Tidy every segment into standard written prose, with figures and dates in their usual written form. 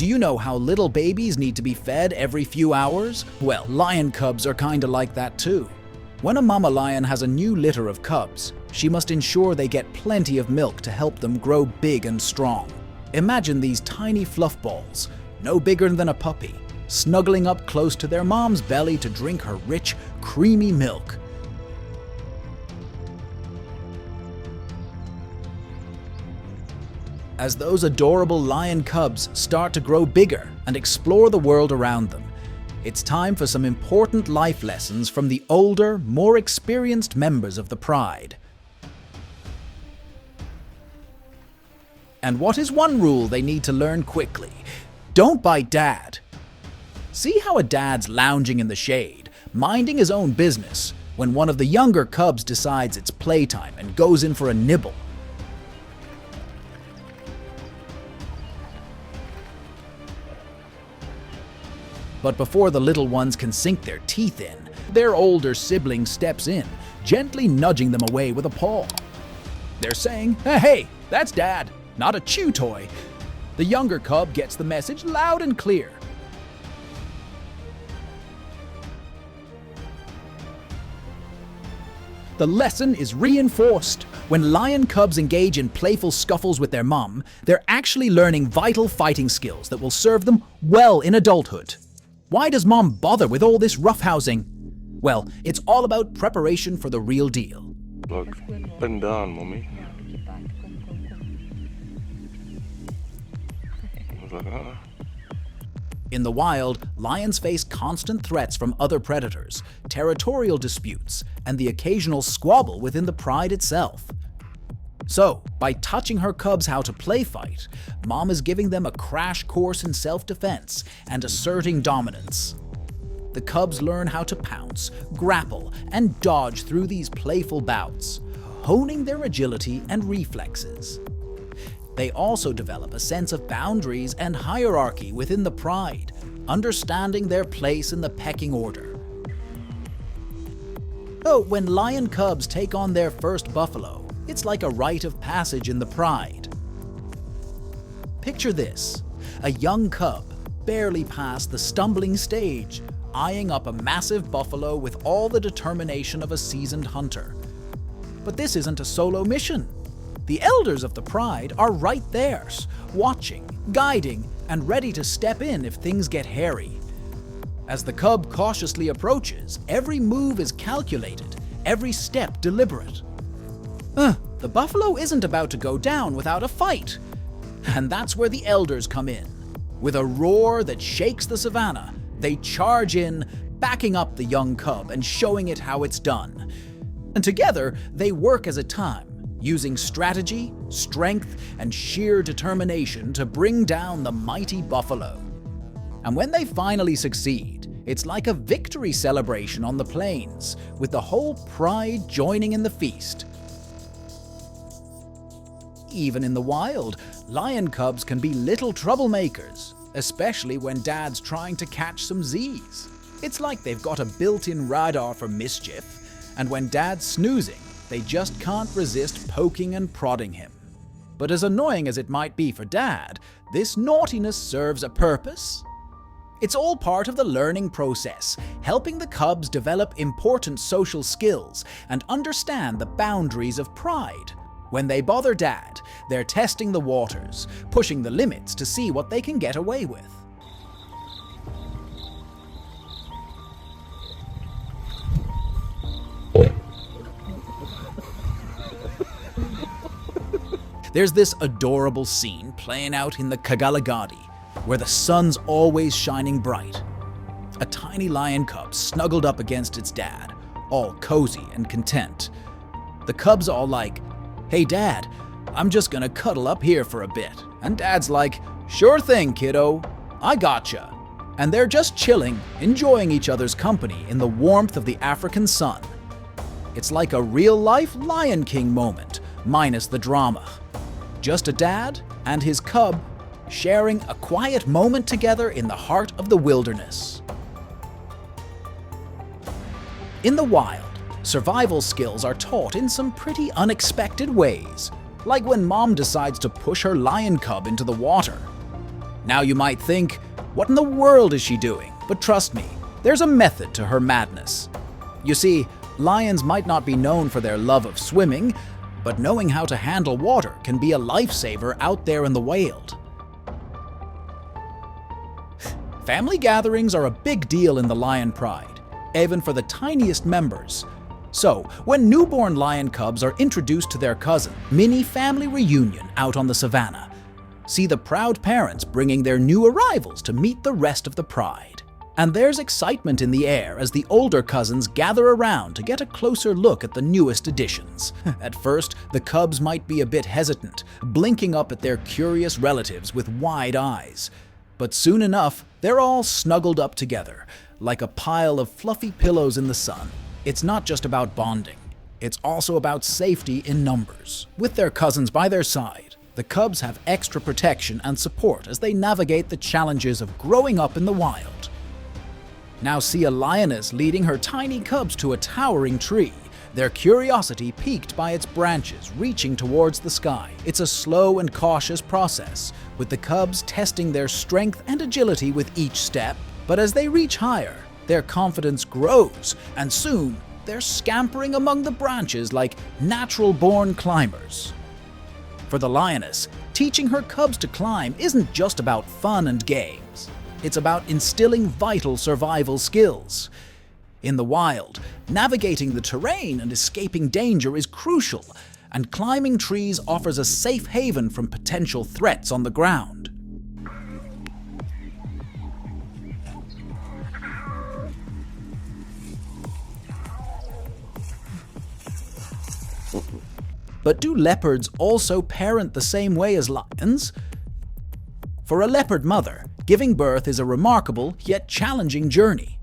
Do you know how little babies need to be fed every few hours? Well, lion cubs are kinda like that too. When a mama lion has a new litter of cubs, she must ensure they get plenty of milk to help them grow big and strong. Imagine these tiny fluff balls, no bigger than a puppy, snuggling up close to their mom's belly to drink her rich, creamy milk. As those adorable lion cubs start to grow bigger and explore the world around them, it's time for some important life lessons from the older, more experienced members of the pride. And what is one rule they need to learn quickly? Don't bite Dad. See how a dad's lounging in the shade, minding his own business, when one of the younger cubs decides it's playtime and goes in for a nibble. But before the little ones can sink their teeth in, their older sibling steps in, gently nudging them away with a paw. They're saying, "Hey, that's Dad, not a chew toy." The younger cub gets the message loud and clear. The lesson is reinforced. When lion cubs engage in playful scuffles with their mom, they're actually learning vital fighting skills that will serve them well in adulthood. Why does Mom bother with all this roughhousing? Well, it's all about preparation for the real deal. Look, bend down, mommy. I was like, In the wild, lions face constant threats from other predators, territorial disputes, and the occasional squabble within the pride itself. So, by teaching her cubs how to play fight, Mom is giving them a crash course in self-defense and asserting dominance. The cubs learn how to pounce, grapple, and dodge through these playful bouts, honing their agility and reflexes. They also develop a sense of boundaries and hierarchy within the pride, understanding their place in the pecking order. Oh, when lion cubs take on their first buffalo, it's like a rite of passage in the pride. Picture this, a young cub, barely past the stumbling stage, eyeing up a massive buffalo with all the determination of a seasoned hunter. But this isn't a solo mission. The elders of the pride are right there, watching, guiding, and ready to step in if things get hairy. As the cub cautiously approaches, every move is calculated, every step deliberate. The buffalo isn't about to go down without a fight. And that's where the elders come in. With a roar that shakes the savannah, they charge in, backing up the young cub and showing it how it's done. And together, they work as a team, using strategy, strength, and sheer determination to bring down the mighty buffalo. And when they finally succeed, it's like a victory celebration on the plains, with the whole pride joining in the feast. Even in the wild, lion cubs can be little troublemakers, especially when Dad's trying to catch some Z's. It's like they've got a built-in radar for mischief, and when Dad's snoozing, they just can't resist poking and prodding him. But as annoying as it might be for Dad, this naughtiness serves a purpose. It's all part of the learning process, helping the cubs develop important social skills and understand the boundaries of pride. When they bother Dad, they're testing the waters, pushing the limits to see what they can get away with. There's this adorable scene playing out in the Kagalagadi, where the sun's always shining bright. A tiny lion cub snuggled up against its dad, all cozy and content. The cub's all like, "Hey Dad, I'm just gonna cuddle up here for a bit." And Dad's like, "Sure thing, kiddo, I gotcha." And they're just chilling, enjoying each other's company in the warmth of the African sun. It's like a real-life Lion King moment, minus the drama. Just a dad and his cub sharing a quiet moment together in the heart of the wilderness. In the wild, survival skills are taught in some pretty unexpected ways, like when Mom decides to push her lion cub into the water. Now you might think, what in the world is she doing? But trust me, there's a method to her madness. You see, lions might not be known for their love of swimming, but knowing how to handle water can be a lifesaver out there in the wild. Family gatherings are a big deal in the lion pride, even for the tiniest members. So, when newborn lion cubs are introduced to their cousin, mini family reunion out on the savannah. See the proud parents bringing their new arrivals to meet the rest of the pride. And there's excitement in the air as the older cousins gather around to get a closer look at the newest additions. At first, the cubs might be a bit hesitant, blinking up at their curious relatives with wide eyes. But soon enough, they're all snuggled up together, like a pile of fluffy pillows in the sun. It's not just about bonding, it's also about safety in numbers. With their cousins by their side, the cubs have extra protection and support as they navigate the challenges of growing up in the wild. Now see a lioness leading her tiny cubs to a towering tree, their curiosity piqued by its branches reaching towards the sky. It's a slow and cautious process, with the cubs testing their strength and agility with each step. But as they reach higher, their confidence grows, and soon they're scampering among the branches like natural-born climbers. For the lioness, teaching her cubs to climb isn't just about fun and games. It's about instilling vital survival skills. In the wild, navigating the terrain and escaping danger is crucial, and climbing trees offers a safe haven from potential threats on the ground. But do leopards also parent the same way as lions? For a leopard mother, giving birth is a remarkable yet challenging journey.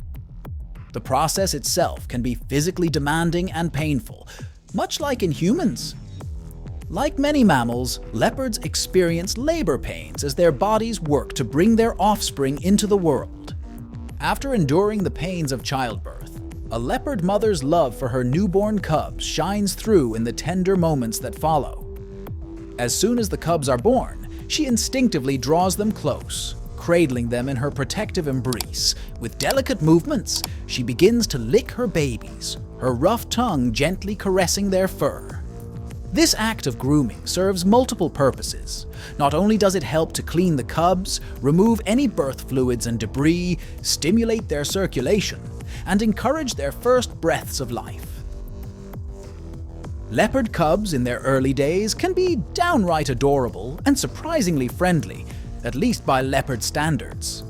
The process itself can be physically demanding and painful, much like in humans. Like many mammals, leopards experience labor pains as their bodies work to bring their offspring into the world. After enduring the pains of childbirth, a leopard mother's love for her newborn cubs shines through in the tender moments that follow. As soon as the cubs are born, she instinctively draws them close, cradling them in her protective embrace. With delicate movements, she begins to lick her babies, her rough tongue gently caressing their fur. This act of grooming serves multiple purposes. Not only does it help to clean the cubs, remove any birth fluids and debris, stimulate their circulation, and encourage their first breaths of life. Leopard cubs in their early days can be downright adorable and surprisingly friendly, at least by leopard standards.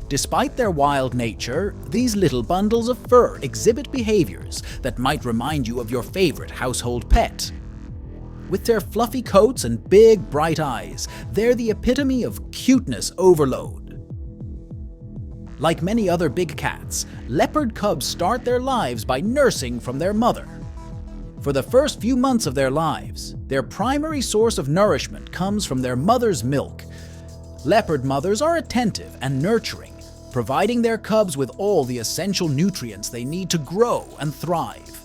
Despite their wild nature, these little bundles of fur exhibit behaviors that might remind you of your favorite household pet. With their fluffy coats and big, bright eyes, they're the epitome of cuteness overload. Like many other big cats, leopard cubs start their lives by nursing from their mother. For the first few months of their lives, their primary source of nourishment comes from their mother's milk. Leopard mothers are attentive and nurturing, providing their cubs with all the essential nutrients they need to grow and thrive.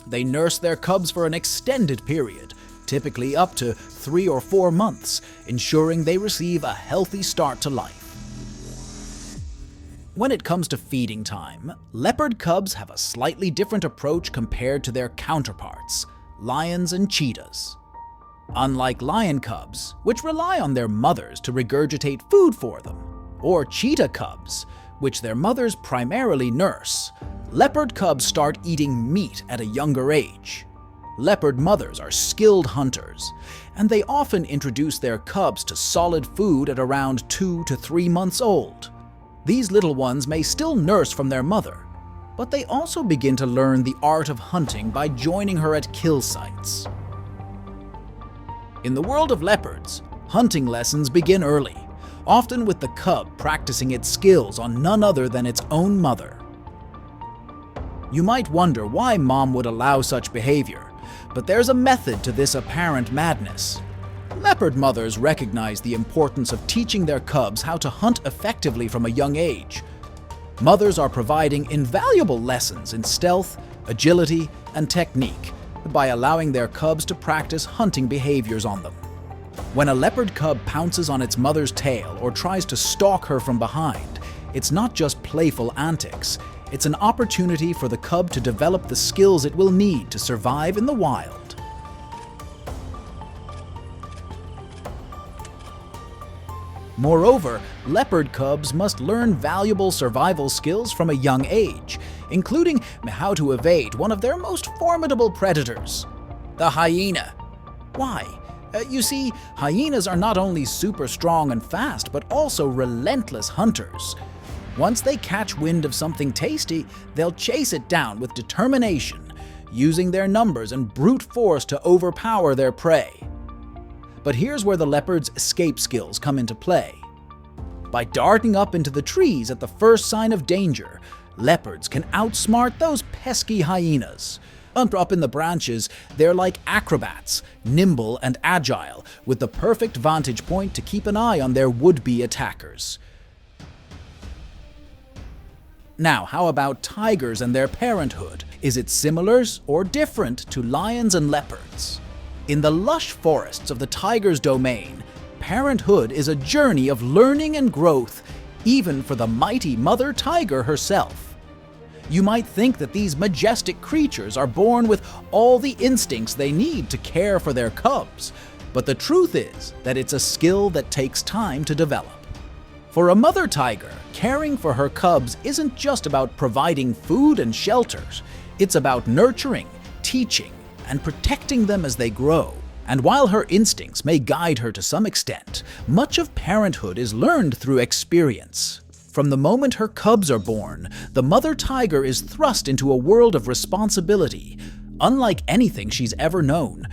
They nurse their cubs for an extended period, typically up to 3 or 4 months, ensuring they receive a healthy start to life. When it comes to feeding time, leopard cubs have a slightly different approach compared to their counterparts, lions and cheetahs. Unlike lion cubs, which rely on their mothers to regurgitate food for them, or cheetah cubs, which their mothers primarily nurse, leopard cubs start eating meat at a younger age. Leopard mothers are skilled hunters, and they often introduce their cubs to solid food at around 2 to 3 months old. These little ones may still nurse from their mother, but they also begin to learn the art of hunting by joining her at kill sites. In the world of leopards, hunting lessons begin early, often with the cub practicing its skills on none other than its own mother. You might wonder why mom would allow such behavior, but there's a method to this apparent madness. Leopard mothers recognize the importance of teaching their cubs how to hunt effectively from a young age. Mothers are providing invaluable lessons in stealth, agility, and technique by allowing their cubs to practice hunting behaviors on them. When a leopard cub pounces on its mother's tail or tries to stalk her from behind, it's not just playful antics, it's an opportunity for the cub to develop the skills it will need to survive in the wild. Moreover, leopard cubs must learn valuable survival skills from a young age, including how to evade one of their most formidable predators, the hyena. Why? You see, hyenas are not only super strong and fast, but also relentless hunters. Once they catch wind of something tasty, they'll chase it down with determination, using their numbers and brute force to overpower their prey. But here's where the leopard's escape skills come into play. By darting up into the trees at the first sign of danger, leopards can outsmart those pesky hyenas. Up in the branches, they're like acrobats, nimble and agile, with the perfect vantage point to keep an eye on their would-be attackers. Now, how about tigers and their parenthood? Is it similar or different to lions and leopards? In the lush forests of the tiger's domain, parenthood is a journey of learning and growth, even for the mighty mother tiger herself. You might think that these majestic creatures are born with all the instincts they need to care for their cubs, but the truth is that it's a skill that takes time to develop. For a mother tiger, caring for her cubs isn't just about providing food and shelters, it's about nurturing, teaching, and protecting them as they grow. And while her instincts may guide her to some extent, much of parenthood is learned through experience. From the moment her cubs are born, the mother tiger is thrust into a world of responsibility, unlike anything she's ever known.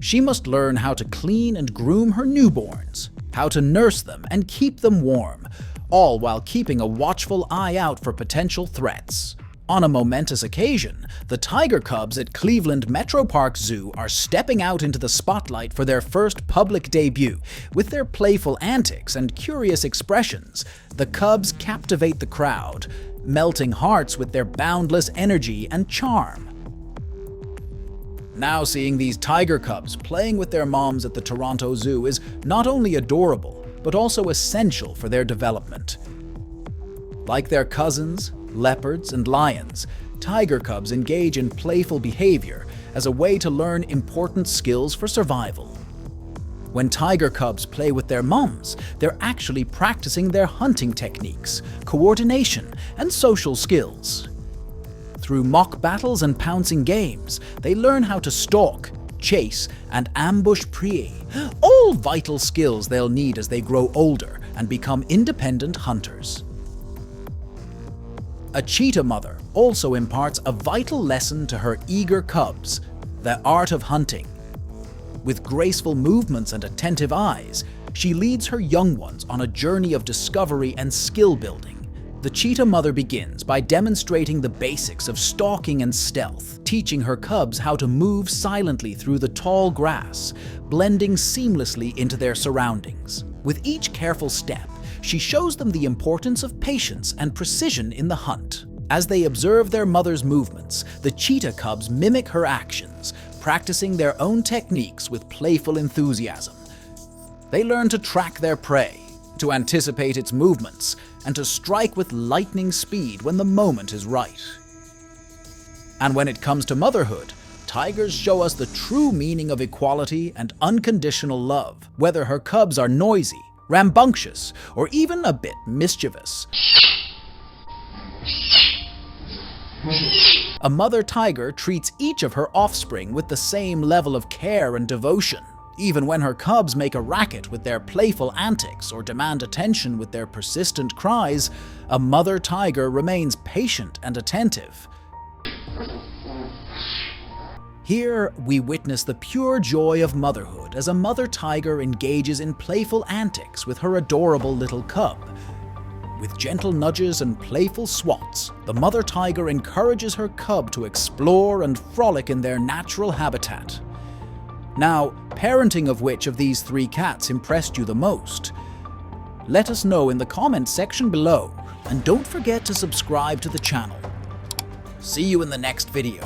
She must learn how to clean and groom her newborns, how to nurse them and keep them warm, all while keeping a watchful eye out for potential threats. On a momentous occasion, the tiger cubs at Cleveland Metro Park Zoo are stepping out into the spotlight for their first public debut. With their playful antics and curious expressions, the cubs captivate the crowd, melting hearts with their boundless energy and charm. Now seeing these tiger cubs playing with their moms at the Toronto Zoo is not only adorable, but also essential for their development. Like their cousins, leopards, and lions, tiger cubs engage in playful behavior as a way to learn important skills for survival. When tiger cubs play with their moms, they're actually practicing their hunting techniques, coordination, and social skills. Through mock battles and pouncing games, they learn how to stalk, chase, and ambush prey, all vital skills they'll need as they grow older and become independent hunters. A cheetah mother also imparts a vital lesson to her eager cubs, the art of hunting. With graceful movements and attentive eyes, she leads her young ones on a journey of discovery and skill building. The cheetah mother begins by demonstrating the basics of stalking and stealth, teaching her cubs how to move silently through the tall grass, blending seamlessly into their surroundings. With each careful step, she shows them the importance of patience and precision in the hunt. As they observe their mother's movements, the cheetah cubs mimic her actions, practicing their own techniques with playful enthusiasm. They learn to track their prey, to anticipate its movements, and to strike with lightning speed when the moment is right. And when it comes to motherhood, tigers show us the true meaning of equality and unconditional love, whether her cubs are noisy, rambunctious, or even a bit mischievous. A mother tiger treats each of her offspring with the same level of care and devotion. Even when her cubs make a racket with their playful antics or demand attention with their persistent cries, a mother tiger remains patient and attentive. Here, we witness the pure joy of motherhood as a mother tiger engages in playful antics with her adorable little cub. With gentle nudges and playful swats, the mother tiger encourages her cub to explore and frolic in their natural habitat. Now, parenting of which of these three cats impressed you the most? Let us know in the comments section below, and don't forget to subscribe to the channel. See you in the next video.